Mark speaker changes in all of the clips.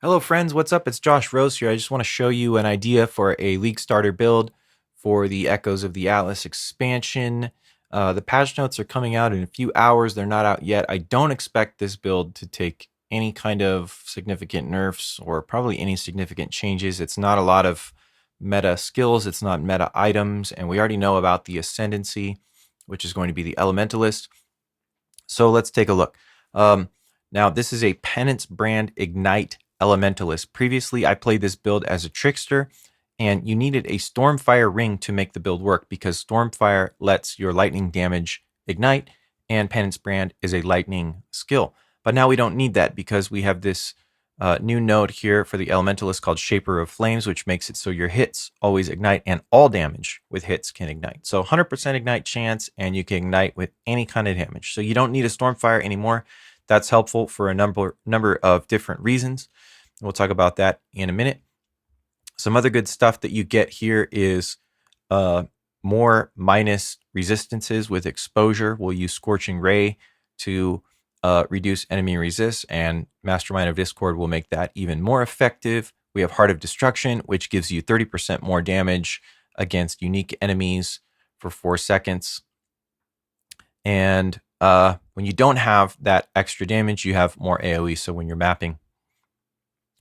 Speaker 1: Hello friends, what's up? It's Josh Rose here. I just want to show you an idea for a League starter build for the Echoes of the Atlas expansion. The patch notes are coming out in a few hours. They're not out yet. I don't expect this build to take any kind of significant nerfs or probably any significant changes. It's not a lot of meta skills. It's not meta items. And we already know about the ascendancy, which is going to be the Elementalist. So let's take a look. Now, this is a Penance Brand Ignite Elementalist. Previously, I played this build as a Trickster, and you needed a Stormfire ring to make the build work because Stormfire lets your lightning damage ignite, and Penance Brand is a lightning skill. But now we don't need that because we have this new node here for the Elementalist called Shaper of Flames, which makes it so your hits always ignite and all damage with hits can ignite. So 100% ignite chance, and you can ignite with any kind of damage. So you don't need a Stormfire anymore. That's helpful for a number of different reasons. We'll talk about that in a minute. Some other good stuff that you get here is more minus resistances with exposure. We'll use Scorching Ray to reduce enemy resist, and Mastermind of Discord will make that even more effective. We have Heart of Destruction, which gives you 30% more damage against unique enemies for 4 seconds. And when you don't have that extra damage, you have more AoE. So when you're mapping,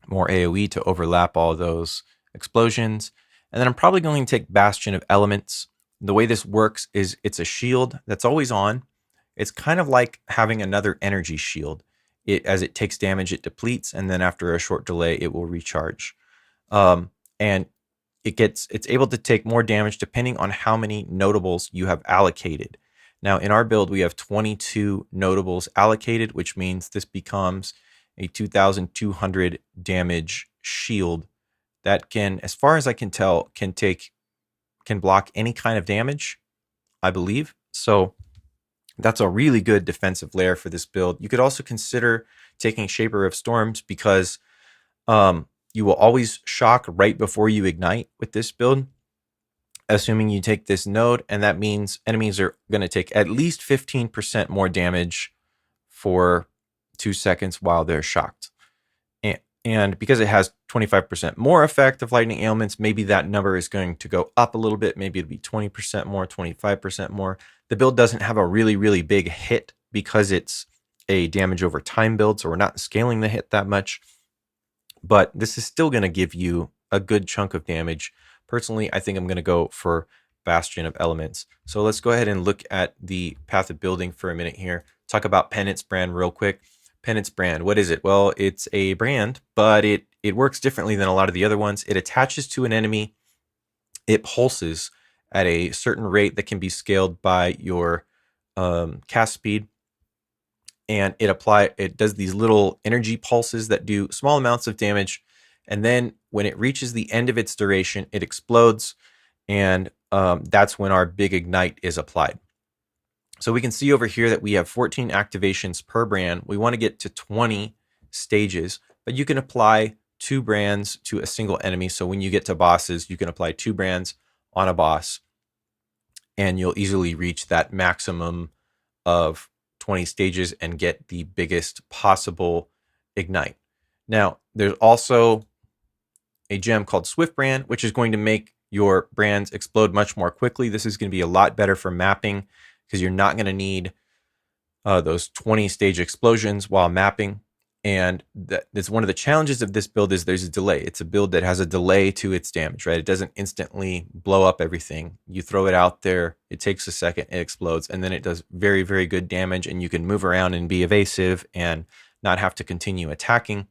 Speaker 1: more AoE to overlap all those explosions. And then I'm probably going to take Bastion of Elements. The way this works is it's a shield that's always on. It's kind of like having another energy shield. As it takes damage, it depletes, and then after a short delay, it will recharge. And it's able to take more damage depending on how many notables you have allocated. Now, in our build, we have 22 notables allocated, which means this becomes a 2,200 damage shield that can, as far as I can tell, can block any kind of damage, I believe. So that's a really good defensive layer for this build. You could also consider taking Shaper of Storms because you will always shock right before you ignite with this build, assuming you take this node, and that means enemies are going to take at least 15% more damage for 2 seconds while they're shocked. And because it has 25% more effect of lightning ailments, maybe that number is going to go up a little bit. Maybe it'll be 20% more, 25% more. The build doesn't have a really, really big hit because it's a damage over time build, so we're not scaling the hit that much. But this is still going to give you a good chunk of damage. Personally, I think I'm going to go for Bastion of Elements. So let's go ahead and look at the path of building for a minute here. Talk about Penance Brand real quick. Penance Brand, what is it? Well, it's a brand, but it works differently than a lot of the other ones. It attaches to an enemy. It pulses at a certain rate that can be scaled by your cast speed. And it does these little energy pulses that do small amounts of damage. And then when it reaches the end of its duration, it explodes. And that's when our big ignite is applied. So we can see over here that we have 14 activations per brand. We want to get to 20 stages, but you can apply 2 brands to a single enemy. So when you get to bosses, you can apply 2 brands on a boss, and you'll easily reach that maximum of 20 stages and get the biggest possible ignite. Now, there's also a gem called Swift Brand, which is going to make your brands explode much more quickly. This is going to be a lot better for mapping because you're not going to need those 20 stage explosions while mapping. And that's one of the challenges of this build is there's a delay. It's a build that has a delay to its damage, right? It doesn't instantly blow up everything. You throw it out there, it takes a second, it explodes, and then it does very, very good damage, and you can move around and be evasive and not have to continue attacking.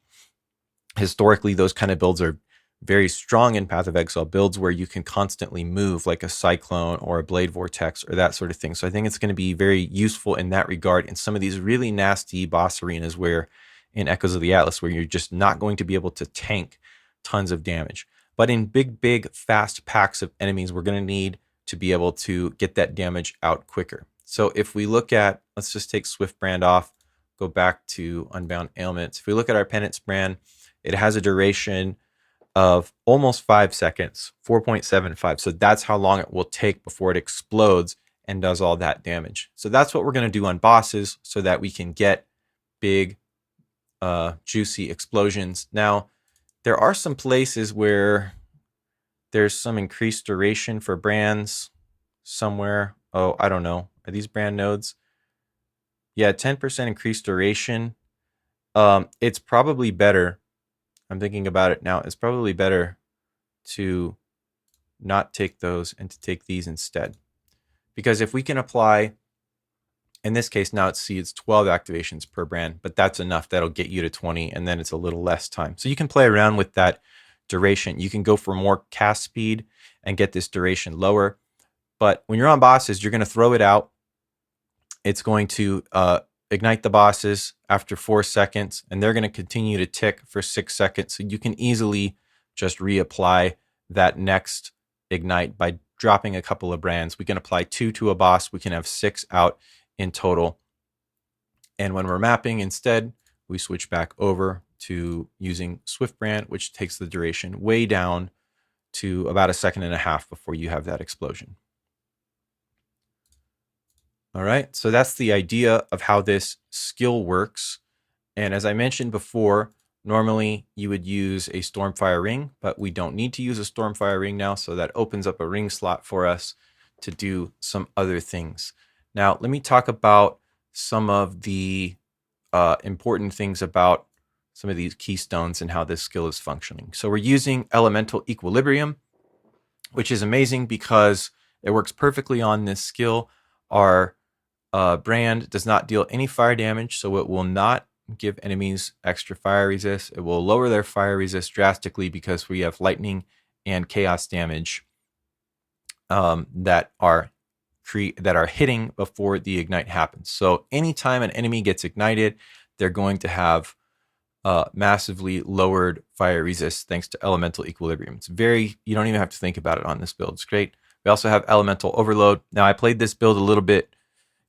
Speaker 1: Historically, those kind of builds are very strong in Path of Exile, builds where you can constantly move like a Cyclone or a Blade Vortex or that sort of thing. So I think it's going to be very useful in that regard in some of these really nasty boss arenas where in Echoes of the Atlas, where you're just not going to be able to tank tons of damage. But in big, fast packs of enemies, we're going to need to be able to get that damage out quicker. So if we look at, let's just take Swift Brand off, go back to Unbound Ailments. If we look at our Penance Brand, it has a duration of almost 5 seconds, 4.75. So that's how long it will take before it explodes and does all that damage. So that's what we're going to do on bosses so that we can get big, juicy explosions. Now, There are some places where there's some increased duration for brands somewhere. Oh, I don't know. Are these brand nodes? Yeah, 10% increased duration. It's probably better. I'm thinking about it now. It's probably better to not take those and to take these instead. Because if we can apply, in this case, now it's 12 activations per brand, but that's enough. That'll get you to 20, and then it's a little less time. So you can play around with that duration. You can go for more cast speed and get this duration lower. But when you're on bosses, you're going to throw it out. It's going to ignite the bosses after 4 seconds, and they're going to continue to tick for 6 seconds. So you can easily just reapply that next ignite by dropping a couple of brands. We can apply 2 to a boss. We can have 6 out in total. And when we're mapping instead, we switch back over to using Swift Brand, which takes the duration way down to about 1.5 seconds before you have that explosion. All right, so that's the idea of how this skill works. And as I mentioned before, normally you would use a Stormfire ring, but we don't need to use a Stormfire ring now, so that opens up a ring slot for us to do some other things. Now, let me talk about some of the important things about some of these keystones and how this skill is functioning. So we're using Elemental Equilibrium, which is amazing because it works perfectly on this skill. Our brand does not deal any fire damage, so it will not give enemies extra fire resist. It will lower their fire resist drastically because we have lightning and chaos damage that are hitting before the ignite happens. So anytime an enemy gets ignited, they're going to have massively lowered fire resist thanks to Elemental Equilibrium. It's you don't even have to think about it on this build. It's great. We also have Elemental Overload. Now, I played this build a little bit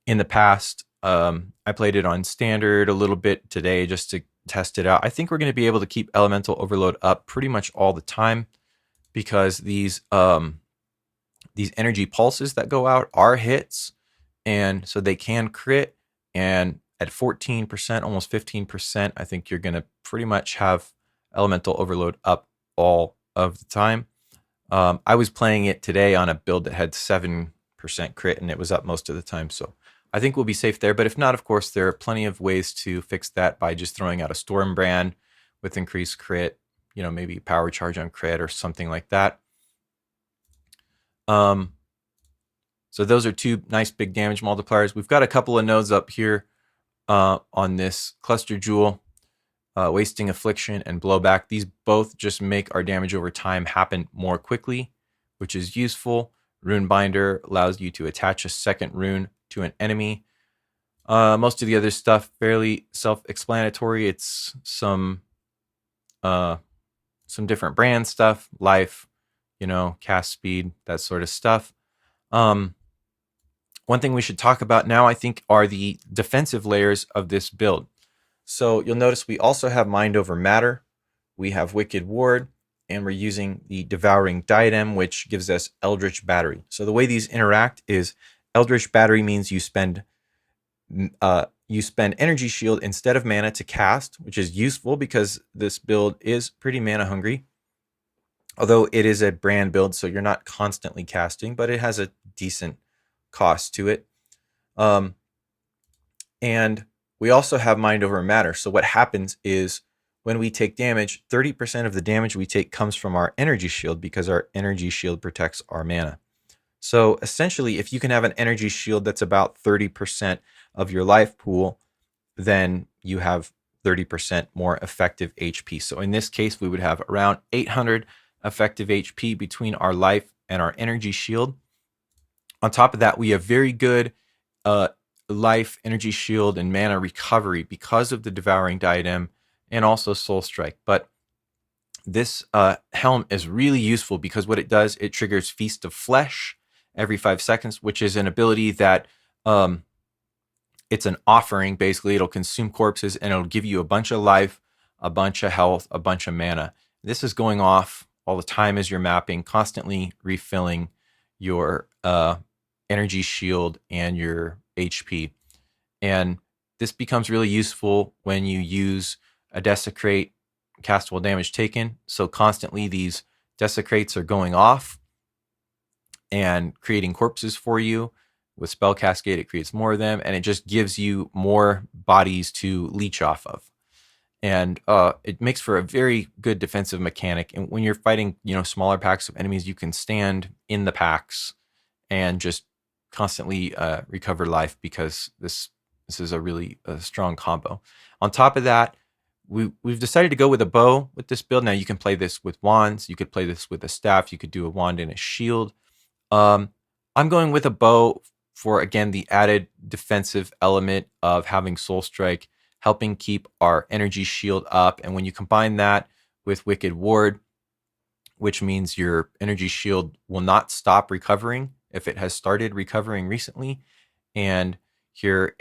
Speaker 1: in the past. I played it on standard a little bit today just to test it out. I think we're going to be able to keep Elemental Overload up pretty much all the time because these energy pulses that go out are hits, and so they can crit. And at 14%, almost 15%, I think you're going to pretty much have Elemental Overload up all of the time. I was playing it today on a build that had 7% crit, and it was up most of the time. So I think we'll be safe there. But if not, of course, there are plenty of ways to fix that by just throwing out a Storm Brand with increased crit, maybe power charge on crit or something like that. So those are 2 nice big damage multipliers. We've got a couple of nodes up here on this Cluster Jewel, Wasting Affliction and Blowback. These both just make our damage over time happen more quickly, which is useful. Rune Binder allows you to attach a second rune to an enemy. Most of the other stuff fairly self-explanatory. It's some different brand stuff, life, cast speed, that sort of stuff. One thing we should talk about now, I think, are the defensive layers of this build. So you'll notice we also have Mind Over Matter, we have Wicked Ward, and we're using the Devouring Diadem, which gives us Eldritch Battery. So the way these interact is Eldritch Battery means you spend Energy Shield instead of mana to cast, which is useful because this build is pretty mana hungry. Although it is a brand build, so you're not constantly casting, but it has a decent cost to it. And we also have Mind Over Matter. So what happens is when we take damage, 30% of the damage we take comes from our Energy Shield because our Energy Shield protects our mana. So essentially, if you can have an Energy Shield that's about 30% of your life pool, then you have 30% more effective HP. So in this case, we would have around 800 effective HP between our life and our Energy Shield. On top of that, we have very good life, Energy Shield, and mana recovery because of the Devouring Diadem and also Soul Strike. But this helm is really useful because what it does, it triggers Feast of Flesh every 5 seconds, which is an ability that it's an offering. Basically, it'll consume corpses and it'll give you a bunch of life, a bunch of health, a bunch of mana. This is going off all the time as you're mapping, constantly refilling your Energy Shield and your HP. And this becomes really useful when you use a Desecrate castable damage taken. So constantly these desecrates are going off and creating corpses for you. With Spell Cascade, it creates more of them, and it just gives you more bodies to leech off of. And it makes for a very good defensive mechanic. And when you're fighting, smaller packs of enemies, you can stand in the packs and just constantly recover life, because this is a really strong combo. On top of that, we've decided to go with a bow with this build. Now you can play this with wands. You could play this with a staff. You could do a wand and a shield. I'm going with a bow for, again, the added defensive element of having Soul Strike, helping keep our energy shield up. And when you combine that with Wicked Ward, which means your energy shield will not stop recovering if it has started recovering recently, and here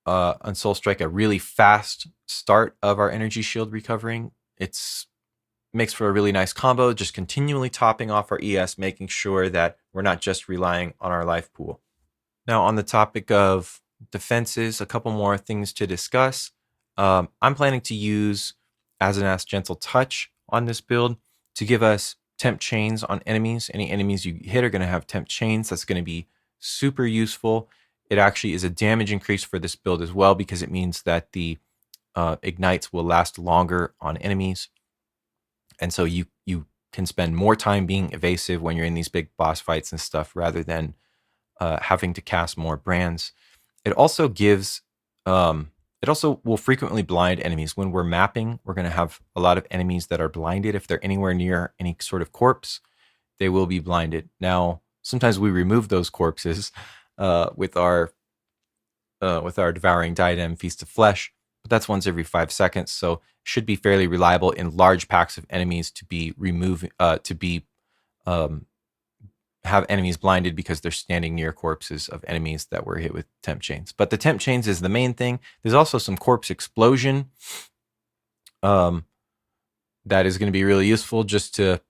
Speaker 1: on Soul Strike, a really fast start of our energy shield recovering, it's makes for a really nice combo, just continually topping off our ES, making sure that we're not just relying on our life pool. Now, on the topic of defenses, a couple more things to discuss. I'm planning to use Ascendancy Gentle Touch on this build to give us temp chains on enemies. Any enemies you hit are going to have temp chains. That's going to be super useful. It actually is a damage increase for this build as well, because it means that the ignites will last longer on enemies. And so you can spend more time being evasive when you're in these big boss fights and stuff, rather than having to cast more brands. It also gives, it also will frequently blind enemies. When we're mapping, we're going to have a lot of enemies that are blinded. If they're anywhere near any sort of corpse, they will be blinded. Now, sometimes we remove those corpses with our Devouring Diadem, Feast of Flesh, but that's once every 5 seconds. So should be fairly reliable in large packs of enemies to be have enemies blinded because they're standing near corpses of enemies that were hit with temp chains. But the temp chains is the main thing. There's also some corpse explosion that is going to be really useful, just to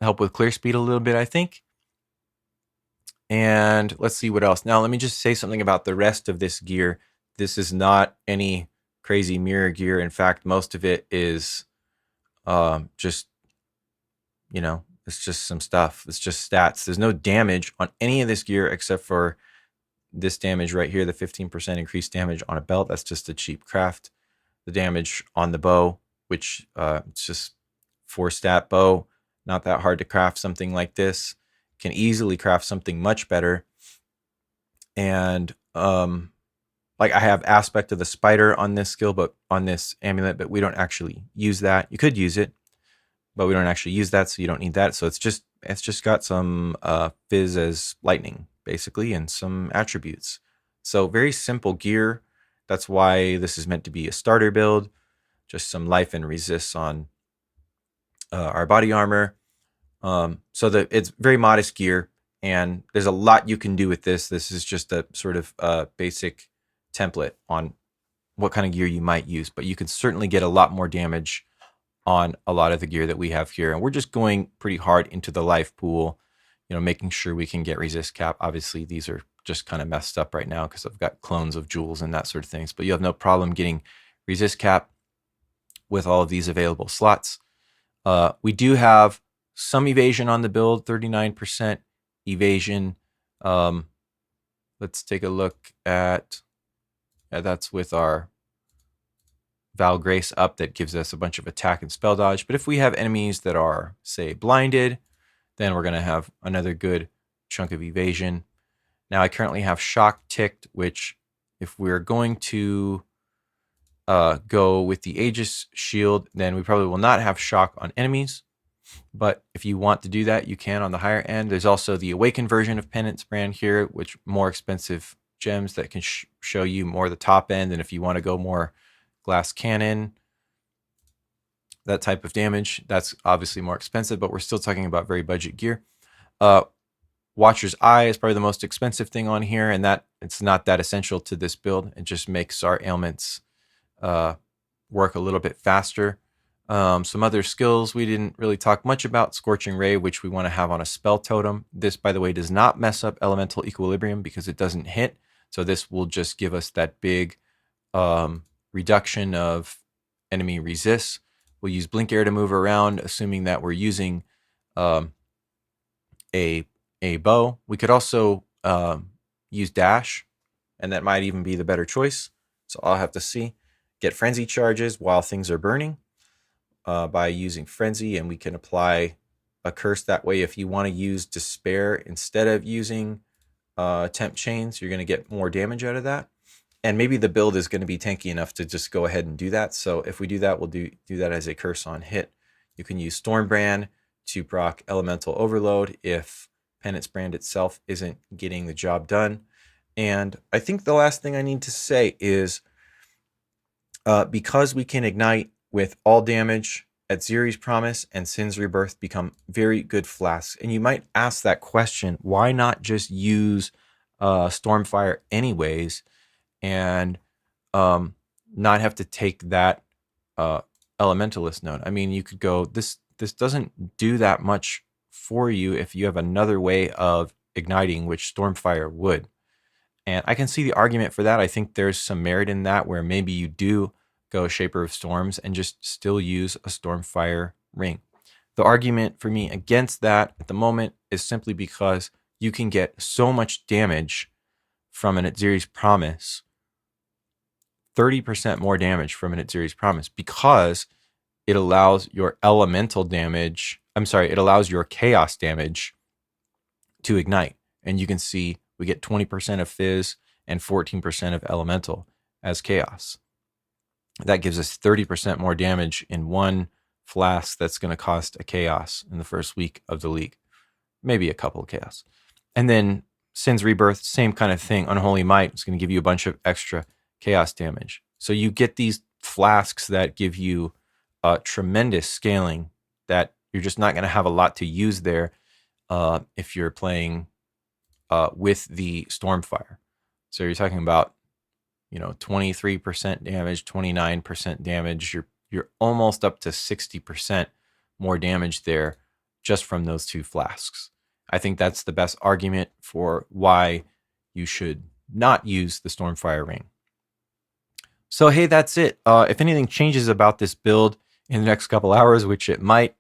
Speaker 1: help with clear speed a little bit, I think. And let's see what else. Now, let me just say something about the rest of this gear. This is not any crazy mirror gear. In fact, most of it is just, it's just some stuff. It's just stats. There's no damage on any of this gear except for this damage right here, the 15% increased damage on a belt. That's just a cheap craft. The damage on the bow, which it's just 4-stat bow. Not that hard to craft something like this. Can easily craft something much better. And like I have aspect of the spider on this skill, but on this amulet, but we don't actually use that. You could use it, but we don't actually use that, so you don't need that. So it's just got some fizz as lightning, basically, and some attributes. So very simple gear. That's why this is meant to be a starter build. Just some life and resist on our body armor. So that it's very modest gear, and there's a lot you can do with this. This is just a sort of basic template on what kind of gear you might use, but you can certainly get a lot more damage on a lot of the gear that we have here. And we're just going pretty hard into the life pool, making sure we can get resist cap. Obviously, these are just kind of messed up right now because I've got clones of jewels and that sort of things, but you have no problem getting resist cap with all of these available slots. We do have some evasion on the build, 39% evasion. Let's take a look at, that's with our Val Grace up, that gives us a bunch of attack and spell dodge. But if we have enemies that are, say, blinded, then we're going to have another good chunk of evasion. Now, I currently have shock ticked, which if we're going to go with the Aegis shield, then we probably will not have shock on enemies. But if you want to do that, you can on the higher end. There's also the Awakened version of Penance Brand here, which more expensive gems that can show you more the top end. And if you want to go more glass cannon, that type of damage, that's obviously more expensive, but we're still talking about very budget gear. Watcher's Eye is probably the most expensive thing on here, and that it's not that essential to this build. It just makes our ailments work a little bit faster. Some other skills we didn't really talk much about. Scorching Ray, which we want to have on a spell totem. This, by the way, does not mess up elemental equilibrium because it doesn't hit. So this will just give us that big reduction of enemy resist. We'll use blink air to move around, assuming that we're using um, a bow. We could also use dash, and that might even be the better choice. So I'll have to see. Get frenzy charges while things are burning by using frenzy, and we can apply a curse that way. If you want to use despair instead of using temp chains, you're going to get more damage out of that. And maybe the build is going to be tanky enough to just go ahead and do that. So if we do that, we'll do that as a curse on hit. You can use Storm Brand to proc Elemental Overload if Penance Brand itself isn't getting the job done. And I think the last thing I need to say is because we can ignite with all damage, Atziri's Promise and Sin's Rebirth become very good flasks. And you might ask that question, why not just use Stormfire anyways and not have to take that Elementalist node? I mean, you could go, this doesn't do that much for you if you have another way of igniting, which Stormfire would. And I can see the argument for that. I think there's some merit in that, where maybe you do go Shaper of Storms and just still use a Stormfire ring. The argument for me against that at the moment is simply because you can get so much damage from an Atziri's Promise, 30% more damage from an Atziri's Promise, because it allows your elemental damage, it allows your chaos damage to ignite. And you can see we get 20% of Fizz and 14% of elemental as chaos. That gives us 30% more damage in one flask that's going to cost a chaos in the first week of the league. Maybe a couple of chaos. And then Sin's Rebirth, same kind of thing. Unholy Might is going to give you a bunch of extra chaos damage. So you get these flasks that give you tremendous scaling that you're just not going to have a lot to use there if you're playing with the Stormfire. So you're talking about, 23% damage, 29% damage. You're almost up to 60% more damage there just from those two flasks. I think that's the best argument for why you should not use the Stormfire ring. So hey, that's it. If anything changes about this build in the next couple hours, which it might,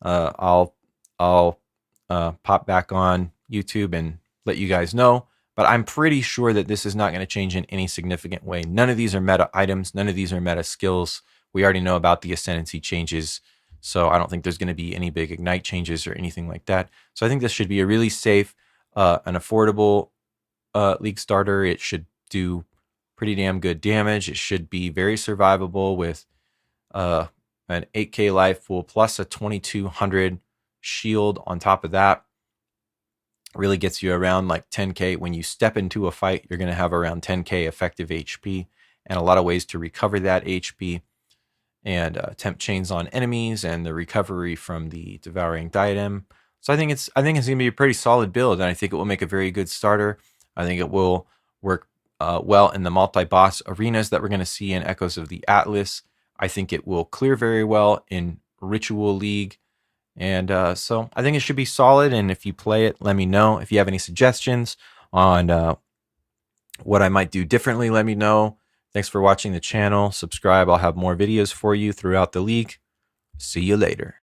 Speaker 1: I'll pop back on YouTube and let you guys know. But I'm pretty sure that this is not going to change in any significant way. None of these are meta items. None of these are meta skills. We already know about the ascendancy changes. So I don't think there's going to be any big ignite changes or anything like that. So I think this should be a really safe, an affordable league starter. It should do pretty damn good damage. It should be very survivable with an 8k life pool plus a 2200 shield on top of that. Really gets you around like 10k. When you step into a fight, you're going to have around 10k effective HP and a lot of ways to recover that HP, and temp chains on enemies and the recovery from the devouring diadem. So I think it's going to be a pretty solid build, and I think it will make a very good starter. I think it will work well in the multi-boss arenas that we're going to see in Echoes of the Atlas. I think it will clear very well in Ritual League. And so I think it should be solid. And if you play it, let me know. If you have any suggestions on what I might do differently, let me know. Thanks for watching the channel. Subscribe. I'll have more videos for you throughout the league. See you later.